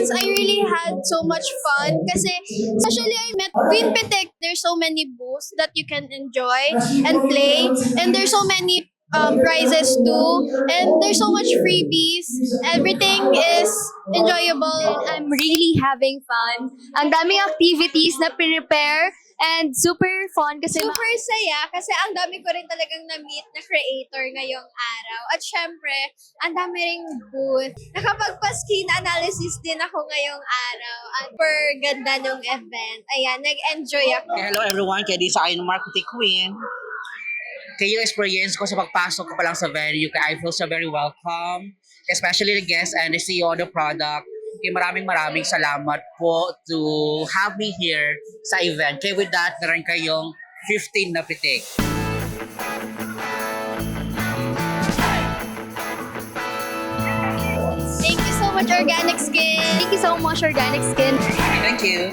experience. I really had so much fun kasi especially I met Queen Pitik. There's so many booths that you can enjoy and play, and there's so many prizes too, and there's so much freebies. Everything is enjoyable. I'm really having fun. Ang daming activities na prepare and super fun kasi Super saya kasi ang dami ko rin talagang na-meet na creator ngayong araw. At syempre, ang dami ring booth. Nakapagpa-skin analysis din ako ngayong araw. At per ganda ng event. Ayan, nag-enjoy ako. Hello everyone, kaya di sa akin Marketing Queen. Kaya yung experience ko sa pagpasok ko pa lang sa venue, kaya I feel so very welcome. Especially the guests and the CEO of the product. Kaya maraming salamat po to have me here sa event. Kaya with that, meron kayong 15 na pitik. Thank you so much, Organic Skin. thank you so much, Organic Skin. Thank you.